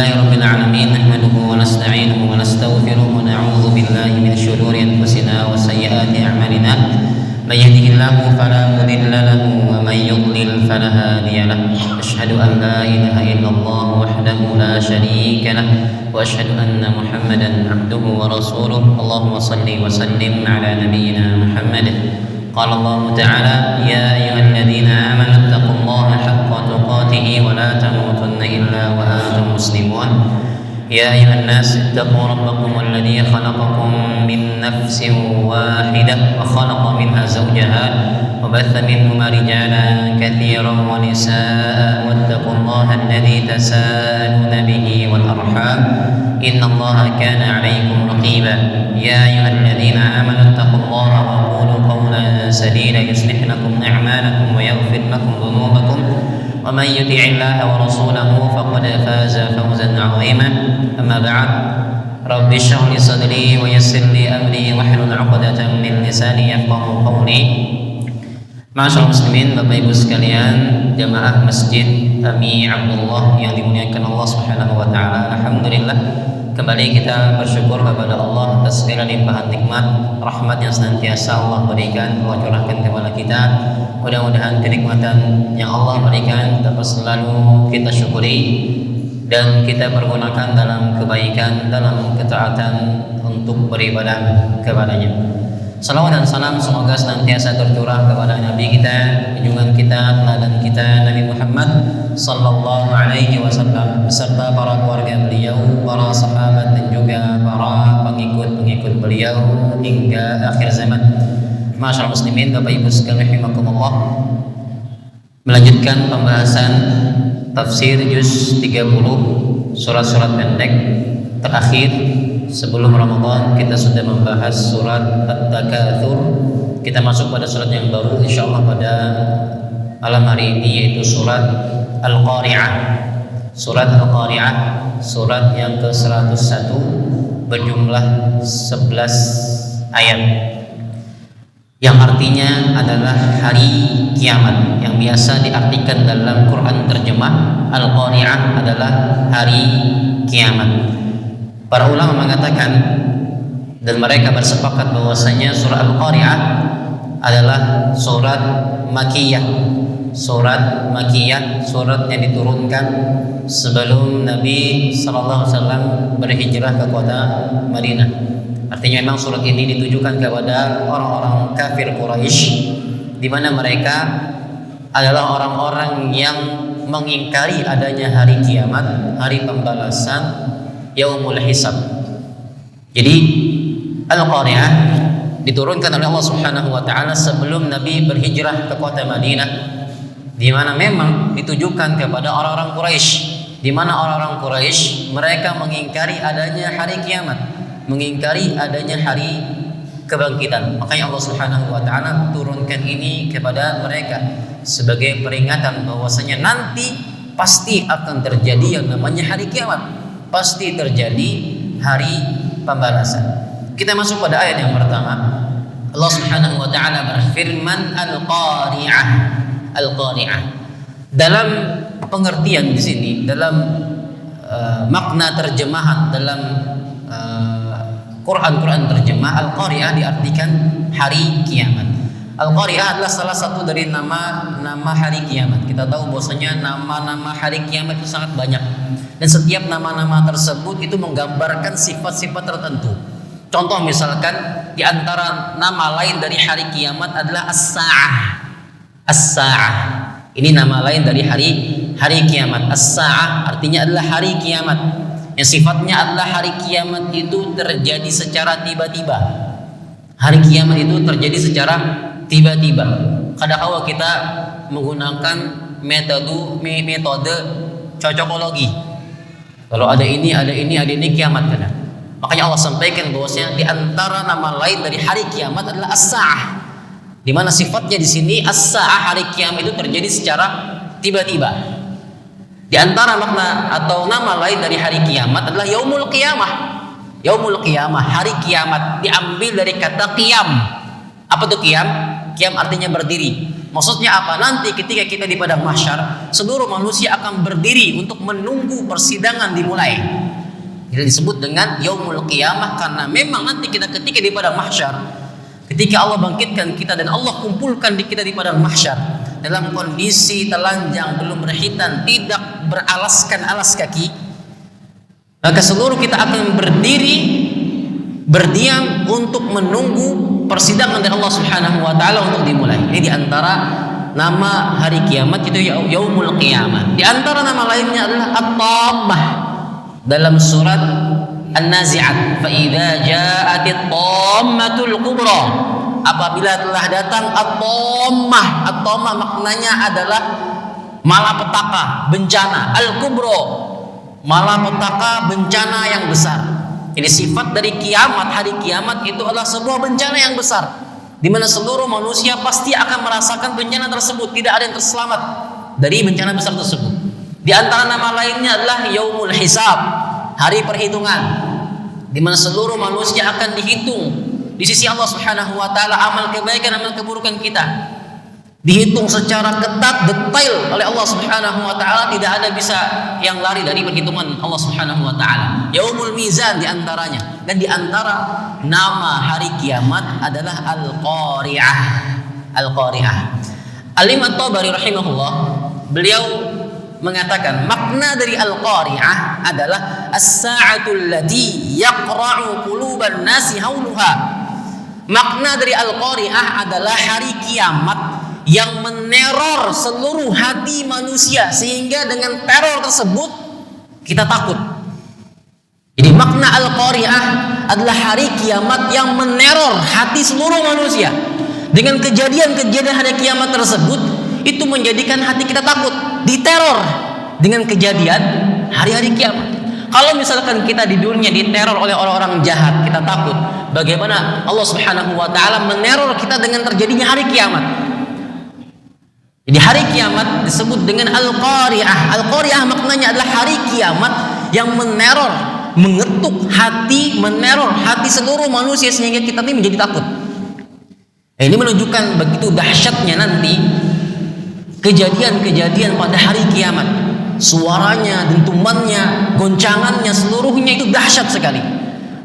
Alhamdulillahi rabbil alamin, nahmaduhu wa nasta'inuhu wa nastaghfiruhu wa na'udzu billahi min shururi anfusina wa sayyiati a'malina. May yahdihillahu fala mudilla lahu wa may yudlil fala hadiya lahu. Asyhadu an la ilaha illallah wahdahu la syarika lahu wa asyhadu anna Muhammadan 'abduhu wa rasuluh. Allahumma shalli wa sallim ala nabiyyina Muhammad. Qala Allah Ta'ala, ya ayyuhalladzina amanu taqullaha haqqa tuqatih wa la tamutunna illa wa antum muslimun. Ya ayyuhan nas ittaqu rabbakum alladzi khalaqakum min nafsin wahidah wa khalaqa minha zawjaha wa batha minhuma rijalan katsiran wa nisaa'a wattaqullaha alladzi tasaaluna bihi wal arham innallaha kana 'alaykum raqiba. Ya ayyuhalladzina amanu taqullaha wa qulu qawlan sadida yuslih lakum a'malakum wa yaghfir lakum dhunubakum wa man yuti'illaha wa rasulahu faqad faza fawzan 'azima. Amma ba'd. Rabbi shrah li sadri wa yassir li amri wahlul 'uqdatam min lisani yafqahu qawli. Ma'asyiral muslimin, Bapak Ibu sekalian, jamaah Masjid Ami Abdullah yang dimuliakan Allah Subhanahu wa taala. Alhamdulillah, kembali kita bersyukur kepada Allah atas segala limpahan nikmat, rahmat yang senantiasa Allah berikan, Allah curahkan kepada kita. Mudah-mudahan kenikmatan yang Allah berikan dapat selalu kita syukuri dan kita pergunakan dalam kebaikan, dalam ketaatan untuk beribadah kepadanya. Salawat dan salam semoga senantiasa tercurah kepada Nabi kita, junjungan kita, teladan kita, Nabi Muhammad sallallahu alaihi wasallam beserta para keluarga beliau, para sahabat dan juga para pengikut-pengikut beliau hingga akhir zaman. Masyaallah muslimin, Bapak Ibu sekalian rahimakumullah. Melanjutkan pembahasan tafsir juz 30 surat-surat pendek terakhir sebelum Ramadan. Kita sudah membahas surat At-Takatsur. Kita masuk pada surat yang baru insyaallah pada malam hari ini, yaitu surat Al-Qari'ah. Surat Al-Qari'ah, surat yang ke-101 berjumlah 11 ayat, yang artinya adalah hari kiamat, yang biasa diartikan dalam Quran terjemah Al-Qari'ah adalah hari kiamat. Para ulama mengatakan dan mereka bersepakat bahwasanya surah Al-Qari'ah adalah surat Makkiyah. Surat Makkiyah, surat yang diturunkan sebelum Nabi sallallahu alaihi wasallam berhijrah ke kota Madinah. Artinya memang surat ini ditujukan kepada orang-orang kafir Quraisy, di mana mereka adalah orang-orang yang mengingkari adanya hari kiamat, hari pembalasan, yaumul hisab. Jadi Al-Qari'ah diturunkan oleh Allah Subhanahu wa taala sebelum Nabi berhijrah ke kota Madinah, di mana memang ditujukan kepada orang-orang Quraisy, di mana orang-orang Quraisy mereka mengingkari adanya hari kiamat, mengingkari adanya hari kebangkitan. Makanya Allah Subhanahu wa taala turunkan ini kepada mereka sebagai peringatan bahwasanya nanti pasti akan terjadi yang namanya hari kiamat, pasti terjadi hari pembalasan. Kita masuk pada ayat yang pertama. Allah Subhanahu wa taala berfirman, Al-Qari'ah. Al-Qari'ah. Dalam pengertian di sini, dalam makna terjemahan dalam Quran terjemah, Al-Qari'ah diartikan hari kiamat. Al-Qari'ah adalah salah satu dari nama hari kiamat. Kita tahu bahwasanya nama-nama hari kiamat itu sangat banyak, dan setiap nama-nama tersebut itu menggambarkan sifat-sifat tertentu. Contoh misalkan di antara nama lain dari hari kiamat adalah As-Sa'ah. As-Sa'ah. Ini nama lain dari hari kiamat. As-Sa'ah artinya adalah hari kiamat, yang sifatnya adalah hari kiamat itu terjadi secara tiba-tiba. Hari kiamat itu terjadi secara tiba-tiba. Kadang-kadang kita menggunakan metode cocokologi. Kalau ada ini kiamat kan. Makanya Allah sampaikan bahwasanya di antara nama lain dari hari kiamat adalah As-Sa'ah, di mana sifatnya di sini As-Sa'ah, hari kiamat itu terjadi secara tiba-tiba. Di antara makna atau nama lain dari hari kiamat adalah Yaumul Qiyamah. Yaumul Qiyamah, hari kiamat, diambil dari kata qiyam. Apa itu qiyam? Qiyam artinya berdiri. Maksudnya apa? Nanti ketika kita di padang mahsyar, seluruh manusia akan berdiri untuk menunggu persidangan dimulai. Jadi disebut dengan yaumul qiyamah karena memang nanti kita ketika di padang mahsyar, ketika Allah bangkitkan kita dan Allah kumpulkan kita di padang mahsyar dalam kondisi telanjang, belum berhitan, tidak beralaskan alas kaki, maka seluruh kita akan berdiri berdiam untuk menunggu persidangan dari Allah Subhanahu wa taala untuk dimulai. Ini di antara nama hari kiamat itu yaumul qiyamah. Di antara nama lainnya adalah At-Tammah. Dalam surat An-Nazi'at, fa idza ja'atit tammatul kubra, apabila telah datang at-tammah. At-tammah maknanya adalah malapetaka, bencana. Al-kubra, malapetaka, bencana yang besar. Jadi sifat dari kiamat, hari kiamat itu adalah sebuah bencana yang besar, di mana seluruh manusia pasti akan merasakan bencana tersebut. Tidak ada yang terselamat dari bencana besar tersebut. Di antara nama lainnya adalah yaumul hisab, hari perhitungan, di mana seluruh manusia akan dihitung di sisi Allah Subhanahu wa taala, amal kebaikan, amal keburukan kita dihitung secara ketat, detail oleh Allah Subhanahu wa taala. Tidak ada bisa yang lari dari perhitungan Allah Subhanahu wa taala. Yaumul mizan di antaranya. Dan di antara nama hari kiamat adalah Al-Qari'ah. Al-Qari'ah. Al-Imam At-Tabari rahimahullah, beliau mengatakan makna dari Al-Qari'ah adalah as-sa'atul lati yaqra'u quluban nasi hauluha. Makna dari Al-Qari'ah adalah hari kiamat yang meneror seluruh hati manusia, sehingga dengan teror tersebut kita takut. Jadi makna Al-Qari'ah adalah hari kiamat yang meneror hati seluruh manusia. Dengan kejadian-kejadian hari kiamat tersebut, itu menjadikan hati kita takut, diteror dengan kejadian hari-hari kiamat. Kalau misalkan kita di dunia diteror oleh orang-orang jahat, kita takut. Bagaimana Allah Subhanahu wa taala meneror kita dengan terjadinya hari kiamat? Jadi hari kiamat disebut dengan Al-Qari'ah. Al-Qari'ah maknanya adalah hari kiamat yang meneror, mengetuk hati, meneror hati seluruh manusia sehingga kita ini menjadi takut. Ini menunjukkan begitu dahsyatnya nanti kejadian-kejadian pada hari kiamat. Suaranya, dentumannya, goncangannya, seluruhnya itu dahsyat sekali.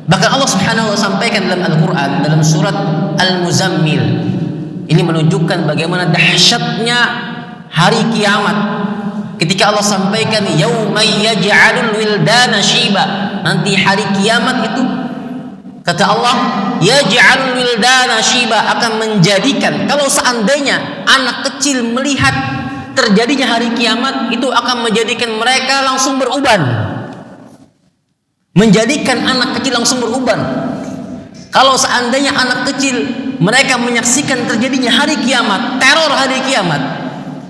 Bahkan Allah Subhanahu wa taala sampaikan dalam Al-Qur'an dalam surat Al-Muzammil. Ini menunjukkan bagaimana dahsyatnya hari kiamat. Ketika Allah sampaikan yauma yaj'alul wildana shiba, nanti hari kiamat itu kata Allah yaj'alul wildana shiba, akan menjadikan, kalau seandainya anak kecil melihat terjadinya hari kiamat, itu akan menjadikan mereka langsung beruban. Menjadikan anak kecil langsung beruban. Kalau seandainya anak kecil mereka menyaksikan terjadinya hari kiamat, teror hari kiamat,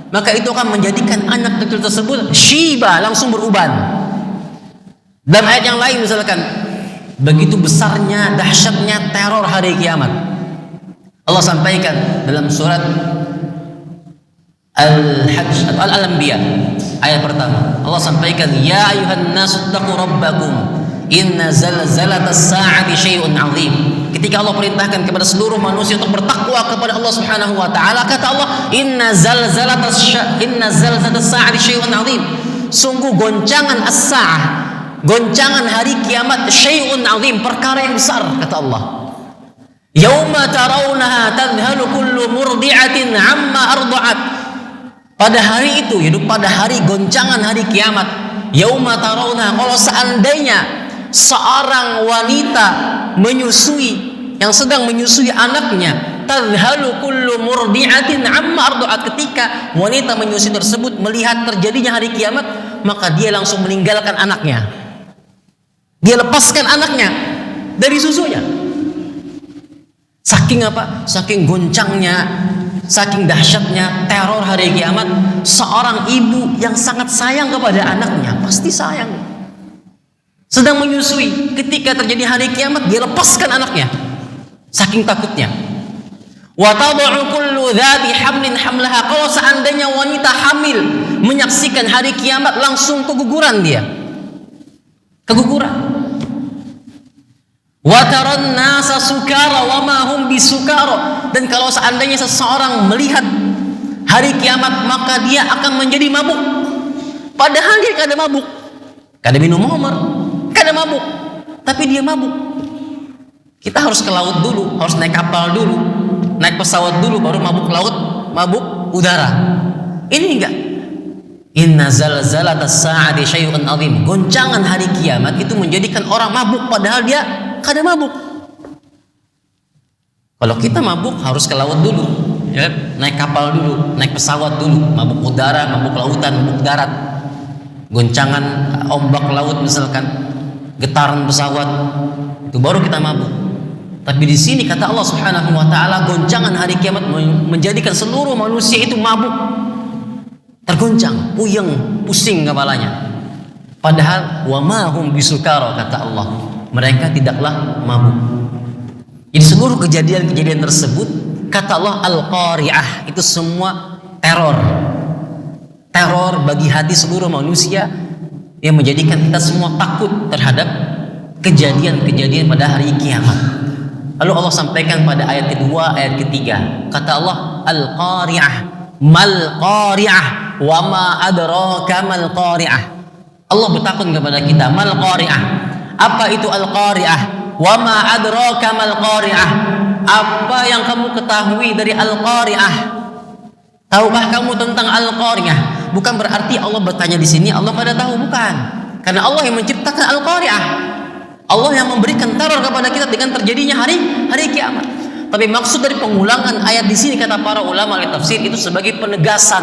maka itu akan menjadikan anak kecil tersebut shiba, langsung beruban. Dalam ayat yang lain misalkan, begitu besarnya, dahsyatnya teror hari kiamat. Allah sampaikan dalam surat Al-Hajj atau Al-Anbiya ayat pertama. Allah sampaikan ya ayuhan nasu taqu rabbakum inna zalzalatas sa'ati syai'un 'azim. Ketika Allah perintahkan kepada seluruh manusia untuk bertakwa kepada Allah Subhanahu wa taala, kata Allah inna zalzalatas sa'ati syai'un 'azim. Sungguh goncangan as-sa'ah, goncangan hari kiamat, syai'un 'azim, perkara yang besar, kata Allah. Yauma tarawunaha tadhhalu kullu murdi'atin 'amma arda'at. Pada hari itu, yaitu pada hari goncangan hari kiamat, yauma tarawunaha, kalau seandainya seorang wanita menyusui, yang sedang menyusui anaknya, tadhhalu kullu murdi'atin 'amma arda'at, ketika wanita menyusui tersebut melihat terjadinya hari kiamat, maka dia langsung meninggalkan anaknya. Dia lepaskan anaknya dari susunya. Saking apa? Saking goncangnya, saking dahsyatnya teror hari kiamat. Seorang ibu yang sangat sayang kepada anaknya, pasti sayang, sedang menyusui, ketika terjadi hari kiamat dia lepaskan anaknya, saking takutnya. Wa tad'u kullu dzati hamlin hamlaha, kalau seandainya wanita hamil menyaksikan hari kiamat langsung keguguran dia, keguguran. Wa taran nasa sukara wa ma hum bisukara, dan kalau seandainya seseorang melihat hari kiamat, maka dia akan menjadi mabuk. Padahal dia kada mabuk, kada minum homer, kada mabuk, tapi dia mabuk. Kita harus ke laut dulu, harus naik kapal dulu, naik pesawat dulu, baru mabuk laut, mabuk udara. Ini enggak. Inna zalzalatas sa'ati syai'un 'adzim. Goncangan hari kiamat itu menjadikan orang mabuk padahal dia kada mabuk. Kalau kita mabuk harus ke laut dulu, ya, naik kapal dulu, naik pesawat dulu, mabuk udara, mabuk lautan, mabuk darat. Goncangan ombak laut misalkan, getaran pesawat, itu baru kita mabuk. Tapi di sini kata Allah Subhanahu wa taala, goncangan hari kiamat menjadikan seluruh manusia itu mabuk. Tergoncang, puyeng, pusing kepalanya. Padahal wa ma hum bisukara, kata Allah, mereka tidaklah mabuk. Jadi seluruh kejadian-kejadian tersebut kata Allah al-qari'ah, itu semua teror. Teror bagi hati seluruh manusia yang menjadikan kita semua takut terhadap kejadian-kejadian pada hari kiamat. Lalu Allah sampaikan pada ayat kedua, ayat ketiga, kata Allah al-qari'ah, mal qari'ah, wa ma adraka mal qari'ah. Allah bertakun kepada kita, mal qari'ah, apa itu al-qari'ah? Wa ma adraka mal qari'ah, apa yang kamu ketahui dari al-qari'ah? Tahukah kamu tentang al-qari'ah? Bukan berarti Allah bertanya di sini Allah pada tahu, bukan. Karena Allah yang menciptakan al-qari'ah. Allah yang memberikan teror kepada kita dengan terjadinya hari kiamat. Tapi maksud dari pengulangan ayat di sini kata para ulama ahli tafsir itu sebagai penegasan,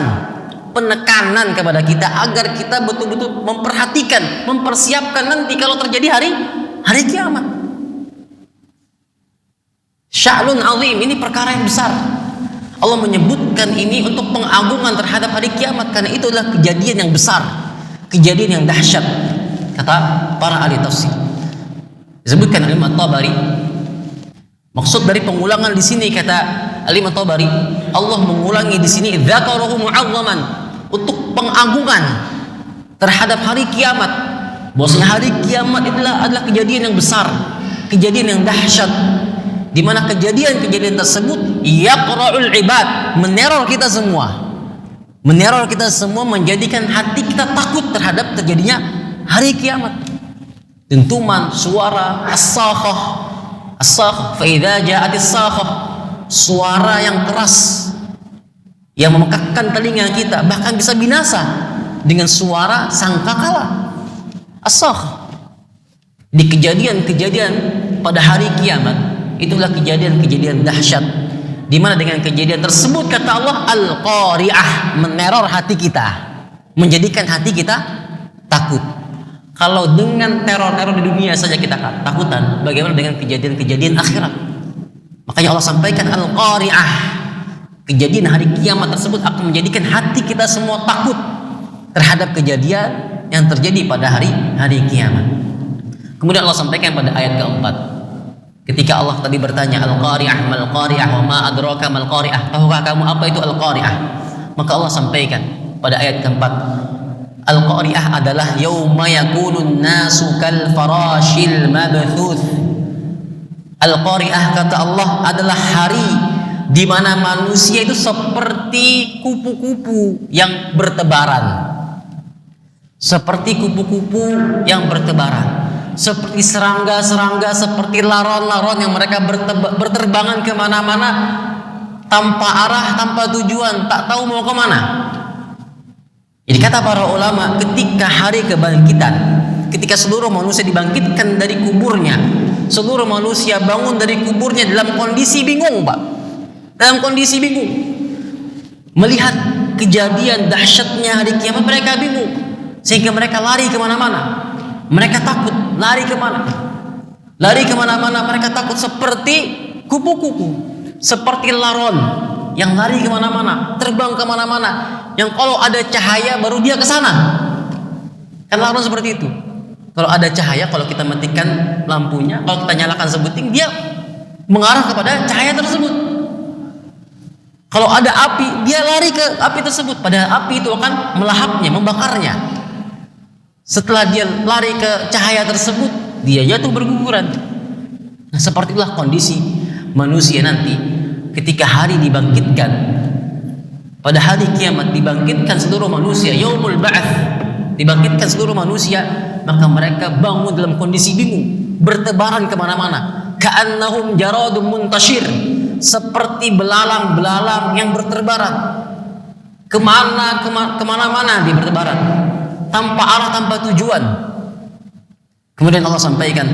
penekanan kepada kita agar kita betul-betul memperhatikan, mempersiapkan nanti kalau terjadi hari kiamat. Sya'lun azim, ini perkara yang besar. Allah menyebutkan ini untuk pengagungan terhadap hari kiamat karena itu adalah kejadian yang besar, kejadian yang dahsyat, kata para ahli tafsir. Disebutkan oleh Imam Tabari, maksud dari pengulangan di sini kata Imam Tabari, Allah mengulangi di sini dzakarahu mu'azzaman, untuk pengagungan terhadap hari kiamat. Bahwasanya hari kiamat adalah kejadian yang besar, kejadian yang dahsyat, di mana kejadian-kejadian tersebut yaqra'ul ibad, meneror kita semua. Meneror kita semua, menjadikan hati kita takut terhadap terjadinya hari kiamat. Dentuman, suara, as-sakhah, as-sakhah, fa idza ja'at as-sakhah, suara yang keras yang memekakkan telinga kita, bahkan bisa binasa dengan suara sangkakala. As-sakhah. Di kejadian-kejadian pada hari kiamat, itulah kejadian-kejadian dahsyat, di mana dengan kejadian tersebut kata Allah al-qari'ah, meneror hati kita, menjadikan hati kita takut. Kalau dengan teror-teror di dunia saja kita takutan, bagaimana dengan kejadian-kejadian akhirat? Makanya Allah sampaikan al-qari'ah, kejadian hari kiamat tersebut akan menjadikan hati kita semua takut terhadap kejadian yang terjadi pada hari kiamat. Kemudian Allah sampaikan pada ayat keempat, ketika Allah tadi bertanya al-qari'ah mal qari'ah wa ma adraka mal qari'ah, tahukah kamu apa itu al-qari'ah? Maka Allah sampaikan pada ayat keempat, al-qari'ah adalah yauma yakunun nasu kal farashil mabthuth. Al-qari'ah kata Allah adalah hari di mana manusia itu seperti kupu-kupu yang bertebaran. Seperti kupu-kupu yang bertebaran, seperti serangga-serangga, seperti laron-laron yang mereka berterbangan kemana-mana tanpa arah, tanpa tujuan, tak tahu mau kemana. Jadi kata para ulama, ketika hari kebangkitan, ketika seluruh manusia dibangkitkan dari kuburnya, seluruh manusia bangun dari kuburnya dalam kondisi bingung, Pak. Dalam kondisi bingung, melihat kejadian dahsyatnya hari kiamat, mereka bingung, sehingga mereka lari kemana-mana. Mereka takut, lari kemana? Lari kemana-mana, mereka takut seperti kupu-kupu, seperti laron yang lari kemana-mana, terbang kemana-mana, yang kalau ada cahaya baru dia ke sana. Kan laron seperti itu. Kalau ada cahaya, kalau kita matikan lampunya, kalau kita nyalakan sebuting, dia mengarah kepada cahaya tersebut. Kalau ada api, dia lari ke api tersebut, padahal api itu akan melahapnya, membakarnya. Setelah dia lari ke cahaya tersebut, dia jatuh berguguran. Nah, seperti itulah kondisi manusia nanti ketika hari dibangkitkan. pada hari kiamat dibangkitkan seluruh manusia, yaumul ba'ats, dibangkitkan seluruh manusia, maka mereka bangun dalam kondisi bingung, bertebaran kemana-mana, ka'annahum jaradun muntashir, seperti belalang-belalang yang berterbaran kemana-mana dia bertebaran, tanpa arah, tanpa tujuan. Kemudian Allah sampaikan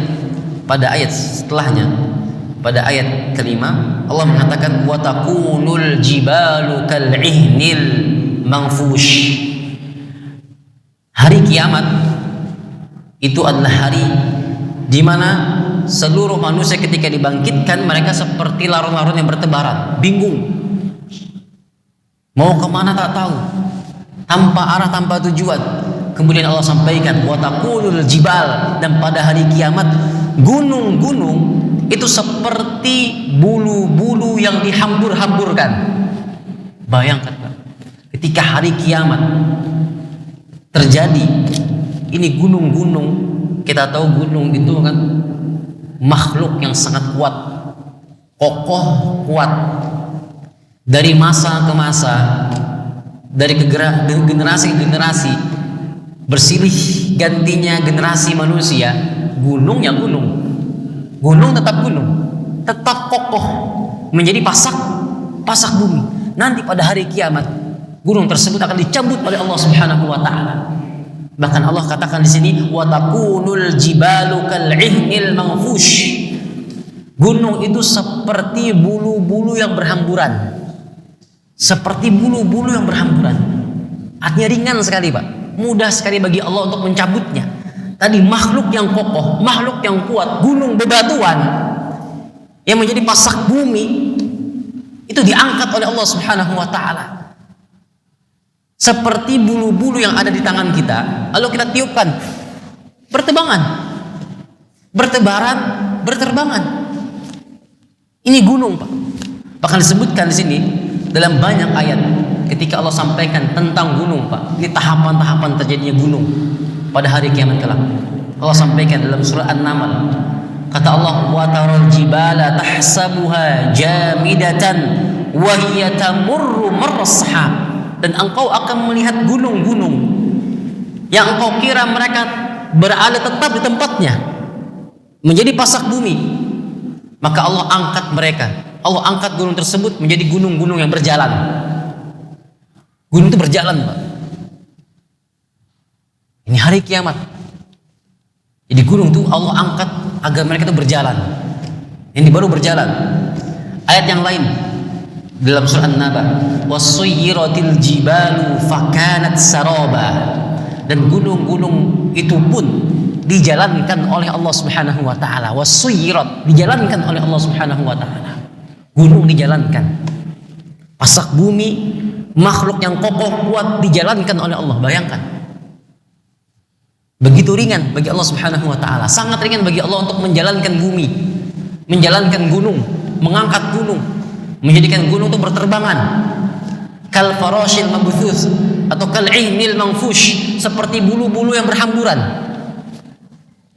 pada ayat setelahnya, pada ayat kelima, Allah mengatakan wa takunul jibalu kal'ihnil manfush. Hari kiamat itu adalah hari di mana seluruh manusia ketika dibangkitkan mereka seperti larun-larun yang bertebaran, bingung, mau kemana tak tahu, tanpa arah, tanpa tujuan. Kemudian Allah sampaikan wa taqulul jibal, dan pada hari kiamat gunung-gunung itu seperti bulu-bulu yang dihambur-hamburkan. Bayangkan Pak, ketika hari kiamat terjadi, ini gunung-gunung, kita tahu gunung itu kan makhluk yang sangat kuat, kokoh, kuat. Dari masa ke masa, dari generasi ke generasi, bersilih gantinya generasi manusia, gunung ya gunung, gunung tetap gunung, tetap kokoh, menjadi pasak bumi. Nanti pada hari kiamat gunung tersebut akan dicabut oleh Allah Subhanahu wa taala. Bahkan Allah katakan di sini wa takunul jibalu kal'ihnil manfush. Gunung itu seperti bulu-bulu yang berhamburan. Seperti bulu-bulu yang berhamburan. Artinya ringan sekali Pak, mudah sekali bagi Allah untuk mencabutnya. Tadi makhluk yang kokoh, makhluk yang kuat, gunung bebatuan yang menjadi pasak bumi, itu diangkat oleh Allah Subhanahu wa taala. Seperti bulu-bulu yang ada di tangan kita, lalu kita tiupkan, berterbangan. Ini gunung Pak. Bahkan disebutkan di sini dalam banyak ayat ketika Allah sampaikan tentang gunung Pak. Ini tahapan-tahapan terjadinya gunung pada hari kiamat kelak. Allah sampaikan dalam surah An-Naml, kata Allah wa taral jibala tahsabuha jamidatan wa hiya tamurru marras sahab. Dan engkau akan melihat gunung-gunung yang engkau kira mereka berada tetap di tempatnya, menjadi pasak bumi, maka Allah angkat mereka. Allah angkat gunung tersebut menjadi gunung-gunung yang berjalan. Gunung itu berjalan Pak. Ini hari kiamat. Jadi gunung itu Allah angkat agar mereka itu berjalan. Ini baru berjalan. Ayat yang lain dalam surah An-Naba, wasuyyiratil jibalu fakanat saraba, dan gunung-gunung itu pun dijalankan oleh Allah Subhanahu wa taala. Wasuyyirat, dijalankan oleh Allah Subhanahu wa taala. Gunung dijalankan, pasak bumi, makhluk yang kokoh kuat dijalankan oleh Allah. Bayangkan, begitu ringan bagi Allah Subhanahu wa taala, sangat ringan bagi Allah untuk menjalankan bumi, menjalankan gunung, mengangkat gunung, menjadikan gunung itu berterbangan. Kal farashil mabthus atau kal ihnil manfush, seperti bulu-bulu yang berhamburan.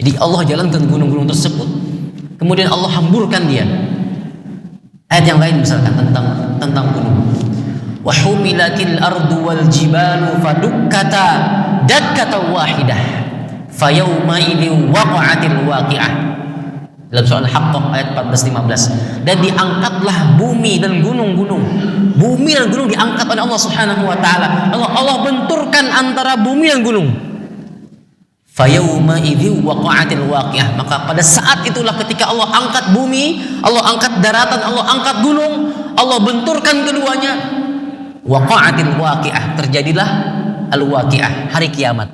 Jadi Allah jalankan gunung-gunung tersebut, kemudian Allah hamburkan dia. Ayat yang lain misalkan tentang gunung, wa humilatil ardu wal jibalu fadukkata dakkatan wahidah fayawma idzin waqa'atil waqi'ah. Dalam surah Al-Haqqah ayat 14-15, dan diangkatlah bumi dan gunung-gunung. Bumi dan gunung diangkat oleh Allah Subhanahu wa taala. Allah benturkan antara bumi dan gunung. Fayawma idzi waqa'atil waqi'ah, maka pada saat itulah ketika Allah angkat bumi, Allah angkat daratan, Allah angkat gunung, Allah benturkan keduanya. Waqa'atil waqi'ah, terjadilah al-waqi'ah, hari kiamat.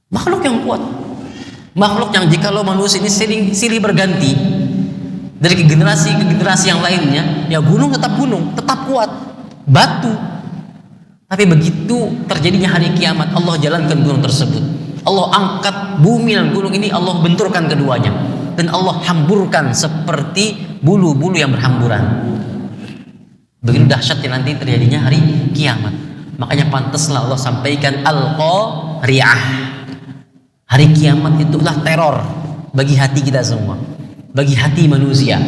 Makhluk yang kuat, makhluk yang jikalau manusia ini silih berganti dari generasi ke generasi yang lainnya, ya gunung, tetap kuat, batu. Tapi begitu terjadinya hari kiamat, Allah jalankan gunung tersebut, Allah angkat bumi dan gunung ini, Allah benturkan keduanya, dan Allah hamburkan seperti bulu-bulu yang berhamburan. Begitu dahsyatnya nanti terjadinya hari kiamat. Makanya pantaslah Allah sampaikan Al-Qari'ah. Hari kiamat itulah teror bagi hati kita semua, bagi hati manusia,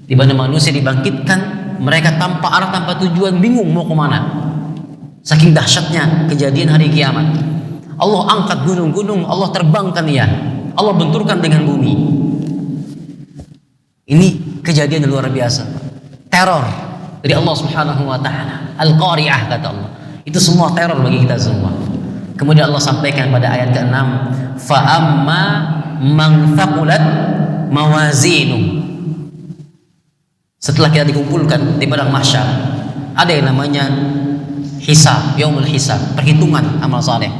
di mana manusia dibangkitkan mereka tanpa arah, tanpa tujuan, bingung mau kemana. Saking dahsyatnya kejadian hari kiamat. Allah angkat gunung-gunung, Allah terbangkan ya, Allah benturkan dengan bumi. Ini kejadian yang luar biasa, teror dari Allah Subhanahu wa taala. Al-Qari'ah kata Allah. Itu semua teror bagi kita semua. Kemudian Allah sampaikan pada ayat ke-6, fa amma man thaqulat mawazinu. Setelah kita dikumpulkan di padang mahsyar, ada yang namanya hisab, yaumul hisab, perhitungan amal saleh.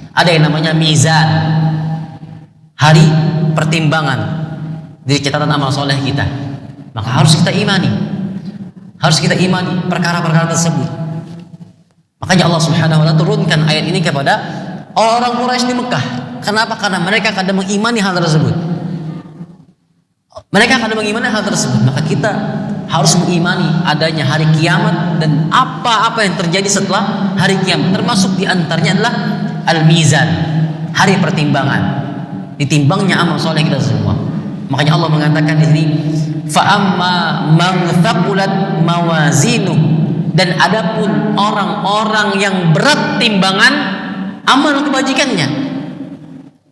Ada yang namanya mizan, hari pertimbangan dari catatan amal soleh kita. Maka harus kita imani, perkara-perkara tersebut. Makanya Allah Subhanahu wa taala turunkan ayat ini kepada orang Quraisy di Mekah. Kenapa? Karena mereka kadang mengimani hal tersebut. Maka kita harus mengimani adanya hari kiamat dan apa-apa yang terjadi setelah hari kiamat. Termasuk diantaranya adalah al-mizan, hari pertimbangan, ditimbangnya amal soleh kita semua. Makanya Allah mengatakan di sini, fa amma man thaqulat mawazinu, dan adapun orang-orang yang berat timbangan amal kebajikannya.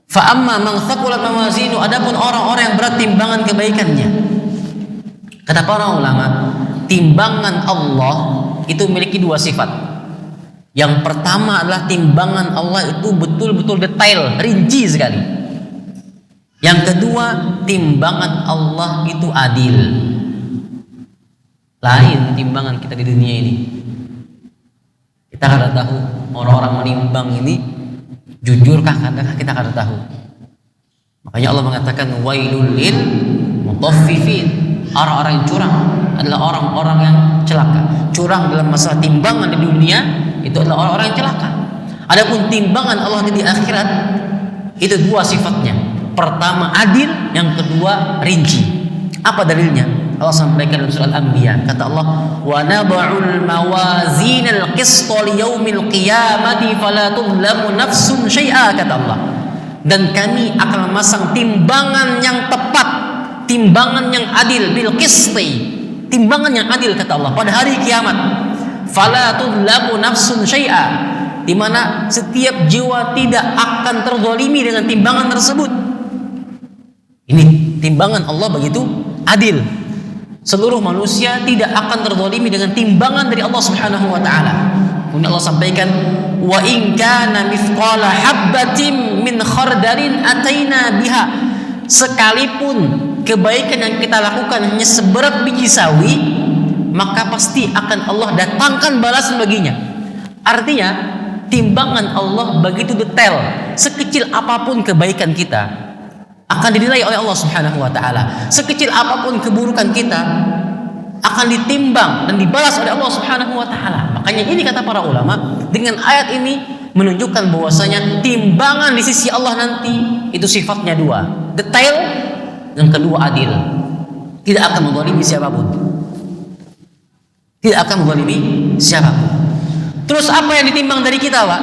Fa amma man thaqulat mawazinu, adapun orang-orang yang berat timbangan kebaikannya. Kata para ulama, timbangan Allah itu memiliki dua sifat. Yang pertama adalah timbangan Allah itu betul-betul detail, rinci sekali. Yang kedua, timbangan Allah itu adil. Lain timbangan kita di dunia ini. Kita kada tahu orang-orang menimbang ini jujurkah, kadang kita kada tahu. Makanya Allah mengatakan wailul lil mutaffifin. Orang-orang yang curang adalah orang-orang yang celaka. Curang dalam masalah timbangan di dunia itu adalah orang-orang yang celaka. Adapun timbangan Allah di akhirat itu dua sifatnya. Pertama adil, yang kedua rinci. Apa dalilnya? Allah sampaikan dalam surah Al-Anbiya, kata Allah, wa nad'ul mawazinal qista liyaumil qiyamati fala tudlamu nafsun syai'a, kata Allah. Dan kami akan memasang timbangan yang tepat, timbangan yang adil, bil qisti, timbangan yang adil, kata Allah, pada hari kiamat. Fala tudlamu nafsun syai'a, di mana setiap jiwa tidak akan terzalimi dengan timbangan tersebut. Ini timbangan Allah begitu adil. Seluruh manusia tidak akan terzalimi dengan timbangan dari Allah Subhanahu wa taala. Kemudian Allah sampaikan, wa in kana mithqala habbatin min khardalin ataina biha. Sekalipun kebaikan yang kita lakukan hanya seberat biji sawi, maka pasti akan Allah datangkan balasan baginya. Artinya, timbangan Allah begitu detail. Sekecil apapun kebaikan kita akan dinilai oleh Allah Subhanahu wa taala. Sekecil apapun keburukan kita akan ditimbang dan dibalas oleh Allah Subhanahu wa taala. Makanya ini kata para ulama, dengan ayat ini menunjukkan bahwasanya timbangan di sisi Allah nanti itu sifatnya dua, detail, yang kedua adil. Tidak akan menzalimi siapapun. Tidak akan menzalimi siapapun. Terus apa yang ditimbang dari kita, Pak?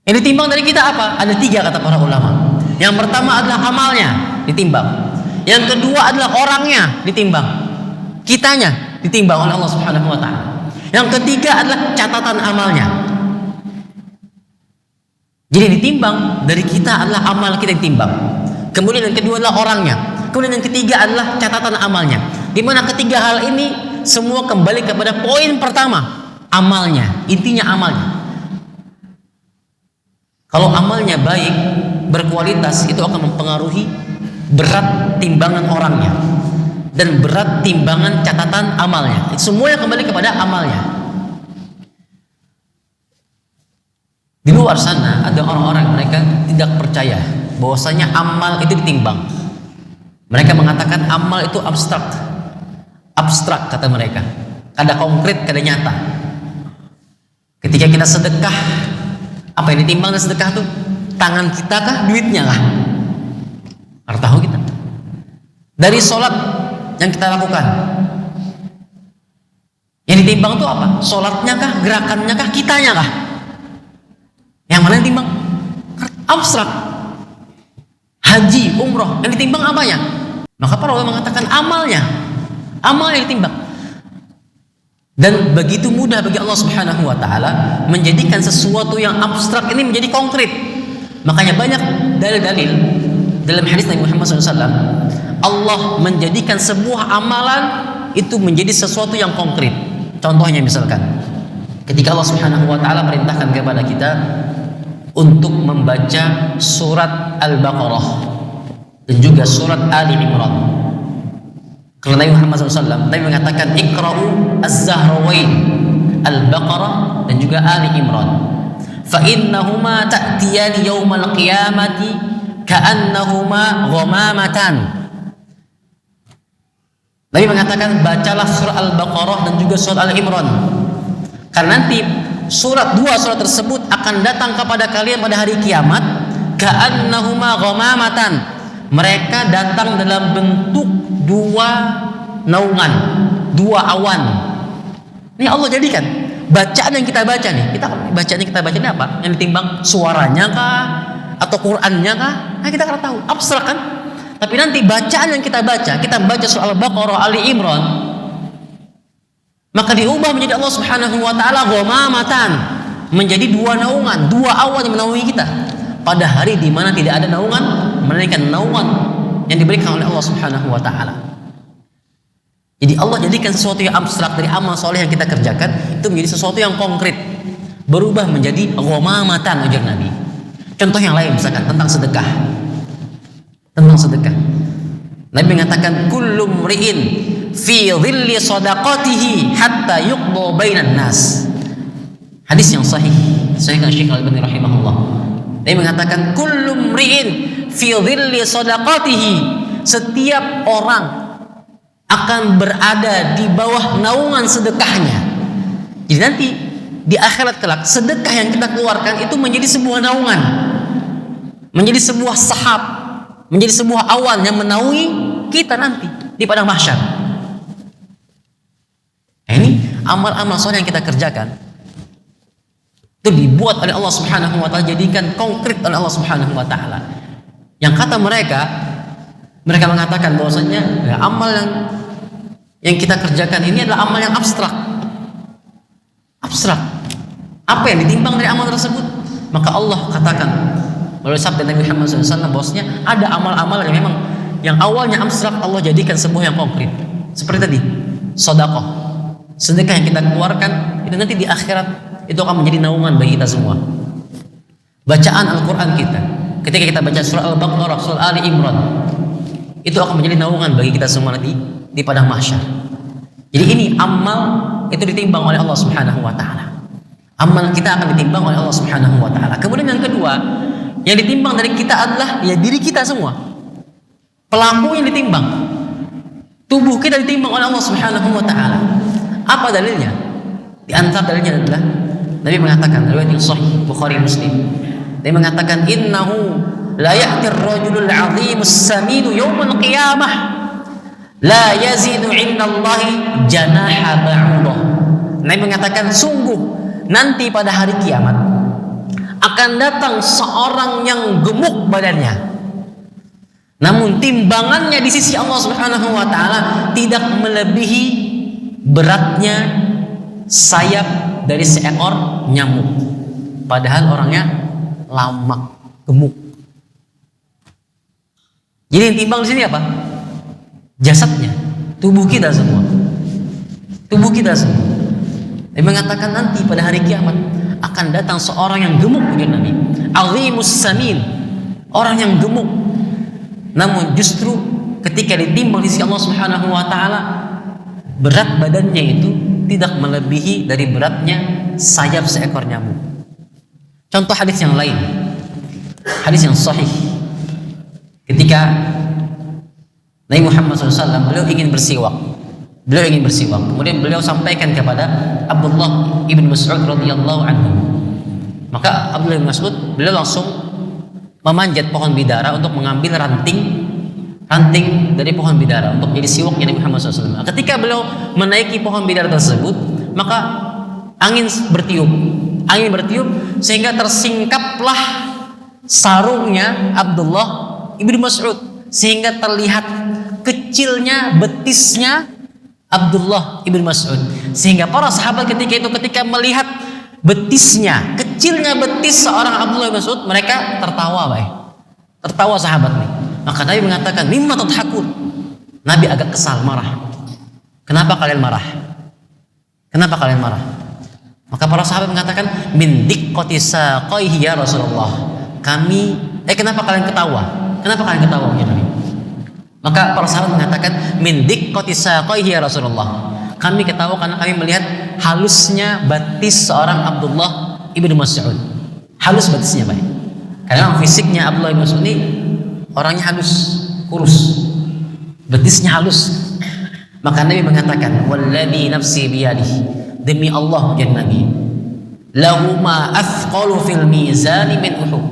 Yang ditimbang dari kita apa? Ada tiga kata para ulama. Yang pertama adalah amalnya ditimbang. Yang kedua adalah orangnya ditimbang. Kitanya ditimbang oleh Allah Subhanahu wa taala. Yang ketiga adalah catatan amalnya. Jadi ditimbang dari kita adalah amal kita ditimbang. Kemudian yang kedua adalah orangnya. Kemudian yang ketiga adalah catatan amalnya. Di mana ketiga hal ini semua kembali kepada poin pertama, amalnya. Intinya amalnya. Kalau amalnya baik, berkualitas, itu akan mempengaruhi berat timbangan orangnya dan berat timbangan catatan amalnya. Semuanya kembali kepada amalnya. Di luar sana ada orang-orang mereka tidak percaya bahwasanya amal itu ditimbang. Mereka mengatakan amal itu abstrak. Abstrak kata mereka. Kada konkret, kada nyata. Ketika kita sedekah, apa yang ditimbang dan sedekah tuh? Tangan kita kah? Duitnya kah? Harus tahu kita. Dari sholat yang kita lakukan, yang ditimbang itu apa? Sholatnya kah? Gerakannya kah? Kitanya kah? Yang mana yang ditimbang? Abstrak. Haji, umroh, yang ditimbang apanya? Maka para ulama mengatakan amalnya. Amal yang ditimbang. Dan begitu mudah bagi Allah Subhanahu wa taala menjadikan sesuatu yang abstrak ini menjadi konkret. Makanya banyak dalil-dalil dalam hadis Nabi Muhammad SAW, Allah menjadikan sebuah amalan itu menjadi sesuatu yang konkret. Contohnya misalkan ketika Allah Subhanahu wa taala perintahkan kepada kita untuk membaca surat Al-Baqarah dan juga surat Ali Imran. Karena Nabi Muhammad SAW Nabi mengatakan Iqra'u Az-Zahrawain, Al-Baqarah dan juga Ali Imran. Fa innahuma ta'tiyani yaumal qiyamati ka'annahuma ghamamatan. Nabi mengatakan bacalah surah Al-Baqarah dan juga surah Ali Imran. Karena nanti dua surat tersebut akan datang kepada kalian pada hari kiamat ka'annahuma ghamamatan. Mereka datang dalam bentuk dua naungan, dua awan. Ini Allah jadikan bacaan yang kita baca nih. Bacaan yang kita baca ini apa? Yang ditimbang suaranya kah atau Qur'annya kah? Nah, kita nggak tahu, abstrak kan? Tapi nanti bacaan yang kita baca surah Al-Baqarah, Ali Imran, maka diubah menjadi Allah Subhanahu wa taala ghamamatan, menjadi dua naungan, dua awan yang menaungi kita pada hari di mana tidak ada naungan melainkan naungan yang diberikan oleh Allah Subhanahu wa taala. Jadi Allah jadikan sesuatu yang abstrak dari amal soleh yang kita kerjakan itu menjadi sesuatu yang konkret, berubah menjadi ghamamatan, ujar Nabi. Contoh yang lain misalkan tentang sedekah. Nabi mengatakan kullu mri'in fi dhilli sadaqatihi hatta yuqda bainan nas. Hadis yang sahih kan Syekh Al-Albani rahimahullah. Nabi mengatakan kullu mri'in fi dhilli sadaqatihi, setiap orang akan berada di bawah naungan sedekahnya. Jadi nanti di akhirat kelak sedekah yang kita keluarkan itu menjadi sebuah naungan, menjadi sebuah sahab, menjadi sebuah awan yang menaungi kita nanti di padang mahsyar. Nah, ini amal-amal soleh yang kita kerjakan itu dibuat oleh Allah Subhanahu wa taala, jadikan konkret oleh Allah Subhanahu wa taala. Yang kata mereka mengatakan bahwasanya ya, amal yang kita kerjakan ini adalah amal yang abstrak. Apa yang ditimbang dari amal tersebut? Maka Allah katakan melalui sabda Nabi Muhammad SAW bahwasanya ada amal-amal yang memang yang awalnya abstrak Allah jadikan sebuah yang konkret. Seperti tadi, sedekah yang kita keluarkan itu nanti di akhirat itu akan menjadi naungan bagi kita semua. Bacaan Al-Quran kita, ketika kita baca surah Al-Baqarah, surah Ali Imran, itu akan menjadi naungan bagi kita semua nanti di padang mahsyar. Jadi ini amal itu ditimbang oleh Allah Subhanahu wa taala. Amal kita akan ditimbang oleh Allah Subhanahu wa taala. Kemudian yang kedua, yang ditimbang dari kita adalah ya diri kita semua. Pelaku yang ditimbang. Tubuh kita ditimbang oleh Allah Subhanahu wa taala. Apa dalilnya? Di antara dalilnya adalah Nabi mengatakan, riwayat yang sahih Bukhari Muslim. Nabi mengatakan innahu la ya'ti ar-rajulul 'azimus saminu yaumal qiyamah la yazidu 'indallahi janaha ba'udah. Nabi mengatakan sungguh nanti pada hari kiamat akan datang seorang yang gemuk badannya, namun timbangannya di sisi Allah Subhanahu wa taala tidak melebihi beratnya sayap dari seekor nyamuk. Padahal orangnya lamak, gemuk. Jadi yang timbang di sini apa? Jasadnya, tubuh kita semua. Dia mengatakan nanti pada hari kiamat akan datang seorang yang gemuk, ujar Nabi. Azimus samin, orang yang gemuk. Namun justru ketika ditimbang di sisi Allah Subhanahu wa taala, berat badannya itu tidak melebihi dari beratnya sayap seekor nyamuk. Contoh hadis yang lain, hadis yang sahih. Ketika Nabi Muhammad SAW beliau ingin bersiwak, kemudian beliau sampaikan kepada Abdullah ibn Mas'ud radhiyallahu anhu. Maka Abdullah ibn Mas'ud beliau langsung memanjat pohon bidara untuk mengambil ranting dari pohon bidara untuk jadi siwaknya Nabi Muhammad SAW. Ketika beliau menaiki pohon bidara tersebut, maka angin bertiup sehingga tersingkaplah sarungnya Abdullah ibnu Mas'ud, sehingga terlihat kecilnya betisnya Abdullah ibn Mas'ud. Sehingga para sahabat ketika melihat betisnya, kecilnya betis seorang Abdullah ibn Mas'ud, mereka tertawa, baik. Tertawa sahabat nih. Maka Nabi mengatakan, "Mimma tadhakun?" Nabi agak kesal, marah. "Kenapa kalian marah? Kenapa kalian marah?" Maka para sahabat mengatakan, "Min diqqati saqaihi ya Rasulullah." Kenapa kalian ketawa? Kenapa kalian ketawa ya Nabi? Maka para sahabat mengatakan, "Min diqqati saqaihi ya Rasulullah." Kami ketawa karena kami melihat halusnya batis seorang Abdullah ibnu Mas'ud. Halus batisnya, baik. Karena fisiknya Abdullah ibnu Mas'ud ini orangnya halus, kurus. Betisnya halus. Maka Nabi mengatakan, "Walladzi nafsi biyadihi." Demi Allah ya Nabi, "Lahu ma athqalu fil mizan min Uhud."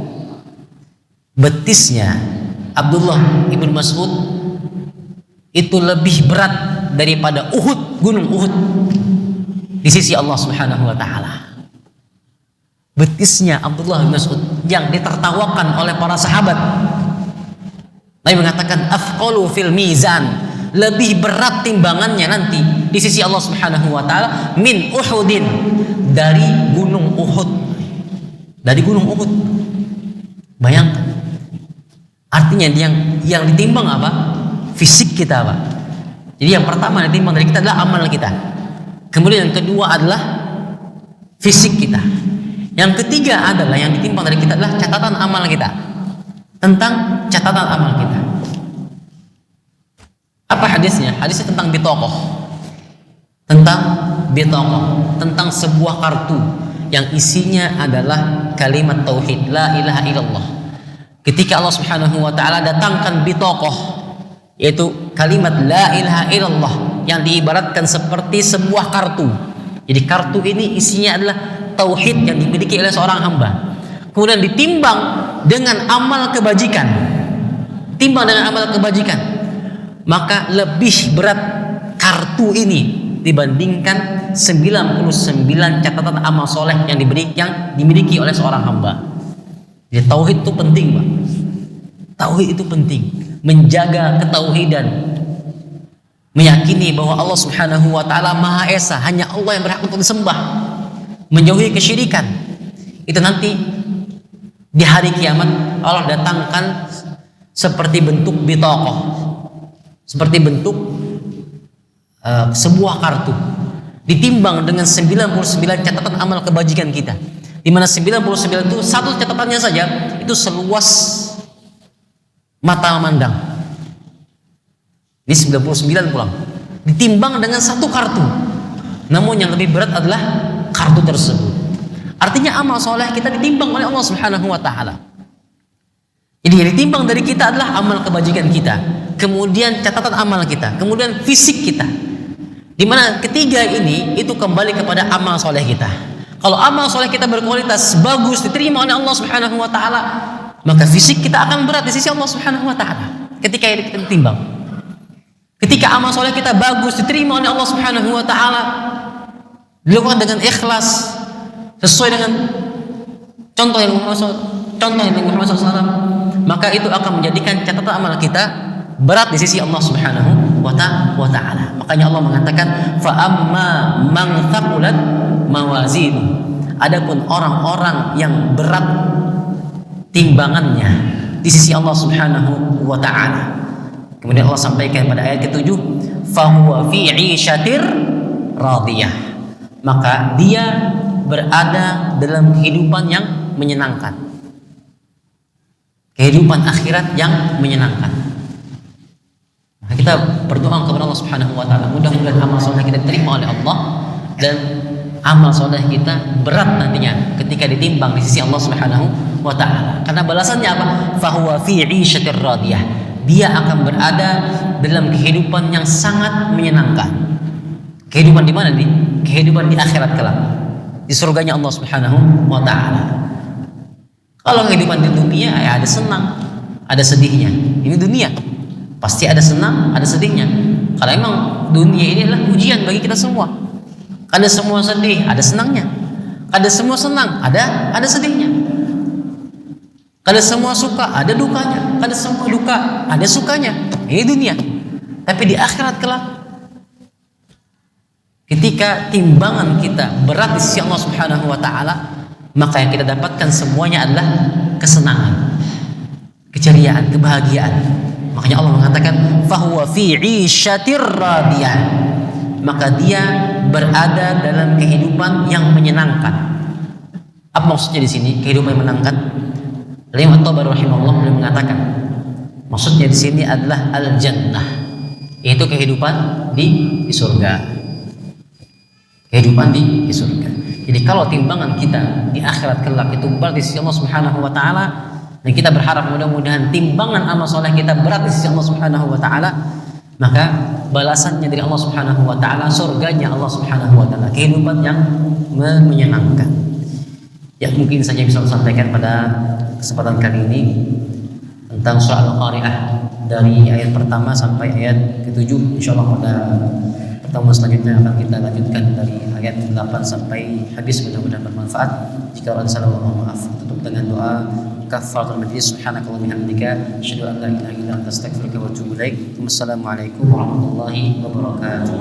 Betisnya Abdullah ibnu Mas'ud itu lebih berat daripada Uhud, gunung Uhud di sisi Allah Subhanahu wa taala. Betisnya Abdullah bin Mas'ud yang ditertawakan oleh para sahabat. Nabi mengatakan afqalu fil mizan, lebih berat timbangannya nanti di sisi Allah Subhanahu wa taala min Uhudin, dari gunung Uhud. Dari gunung Uhud. Bayangkan. Artinya yang ditimbang apa? Fisik kita, Pak. Jadi yang pertama yang ditimbang dari kita adalah amal kita. Kemudian yang kedua adalah fisik kita. Yang ketiga adalah yang ditimbang dari kita adalah catatan amal kita. Tentang catatan amal kita. Apa hadisnya? Hadisnya tentang bitokoh. Tentang bitokoh. Tentang sebuah kartu yang isinya adalah kalimat tauhid, la ilaha illallah. Ketika Allah Subhanahu wa taala datangkan bitokoh, yaitu kalimat la ilaha illallah, yang diibaratkan seperti sebuah kartu. Jadi kartu ini isinya adalah tauhid yang dimiliki oleh seorang hamba. Kemudian ditimbang dengan amal kebajikan. Timbang dengan amal kebajikan. Maka lebih berat kartu ini dibandingkan 99 catatan amal soleh yang dimiliki oleh seorang hamba. Jadi tauhid itu penting, Pak. Tauhid itu penting. Menjaga ketauhidan, meyakini bahwa Allah Subhanahu wa taala Maha Esa, hanya Allah yang berhak untuk disembah, menjauhi kesyirikan. Itu nanti di hari kiamat Allah datangkan seperti bentuk bitokoh, seperti bentuk sebuah kartu, ditimbang dengan 99 catatan amal kebajikan kita, di mana 99 itu satu catatannya saja itu seluas mata memandang. Ini 99 pulang. Ditimbang dengan satu kartu. Namun yang lebih berat adalah kartu tersebut. Artinya amal soleh kita ditimbang oleh Allah Subhanahu wa taala. Jadi yang ditimbang dari kita adalah amal kebajikan kita, kemudian catatan amal kita, kemudian fisik kita. Di mana ketiga ini itu kembali kepada amal soleh kita. Kalau amal soleh kita berkualitas bagus, diterima oleh Allah Subhanahu wa taala, maka fisik kita akan berat di sisi Allah Subhanahu wa taala ketika kita ditimbang. Ketika amal soleh kita bagus, diterima oleh Allah Subhanahu wa taala, dilakukan dengan ikhlas sesuai dengan contoh yang Muhammad SAW, maka itu akan menjadikan catatan amal kita berat di sisi Allah Subhanahu wa taala. Makanya Allah mengatakan fa amma man thaqulat mawazinu. Adapun orang-orang yang berat timbangannya di sisi Allah Subhanahu wa taala. Kemudian Allah sampaikan pada ayat ke-7, fa huwa fi 'isyatir radiyah. Maka dia berada dalam kehidupan yang menyenangkan. Kehidupan akhirat yang menyenangkan. Nah, kita berdoa kepada Allah Subhanahu wa taala, mudah-mudahan amal soleh kita diterima oleh Allah dan amal soleh kita berat nantinya ketika ditimbang di sisi Allah Subhanahu wa taala. Karena balasannya apa? Fahuwa fi 'isyatir radiyah. Dia akan berada dalam kehidupan yang sangat menyenangkan. Kehidupan di mana nih? Kehidupan di akhirat kelak. Di surganya Allah Subhanahu wa taala. Kalau kehidupan di dunia ya ada senang, ada sedihnya. Ini dunia. Pasti ada senang, ada sedihnya. Karena emang dunia ini adalah ujian bagi kita semua. Ada semua sedih, ada senangnya. Ada semua senang, ada sedihnya. Ada semua suka, ada dukanya. Ada semua duka, ada sukanya. Ini dunia. Tapi di akhirat kelak Ketika timbangan kita berat di sisi Allah Subhanahu wa taala, maka yang kita dapatkan semuanya adalah kesenangan, keceriaan, kebahagiaan. Makanya Allah mengatakan fahuwa fi 'isyatir radiyah. Maka dia berada dalam kehidupan yang menyenangkan. Apa maksudnya di sini kehidupan yang menyenangkan? Imam At-Tabari rahimahullah beliau mengatakan maksudnya di sini adalah al-jannah, yaitu kehidupan di surga. Kehidupan di surga. Jadi kalau timbangan kita di akhirat kelak itu berat di sisi Allah Subhanahu wa taala, dan kita berharap mudah-mudahan timbangan amal soleh kita berat di sisi Allah Subhanahu wa taala, maka balasannya dari Allah Subhanahu wa taala, surganya Allah Subhanahu wa taala, kehidupan yang menyenangkan. Ya, mungkin saja bisa saya sampaikan pada kesempatan kali ini tentang surah Al-Qari'ah dari ayat pertama sampai ayat ke-7. Insyaallah pada pertemuan selanjutnya akan kita lanjutkan dari ayat 8 sampai habis. Mudah-mudahan bermanfaat. Jika ada salah, mohon maaf. Tutup dengan doa kafaratul majlis. Subhanakallahumma bihamdika asyhadu an la ilaha illa anta astaghfiruka wa atubu ilaik. Wassalamualaikum warahmatullahi wabarakatuh.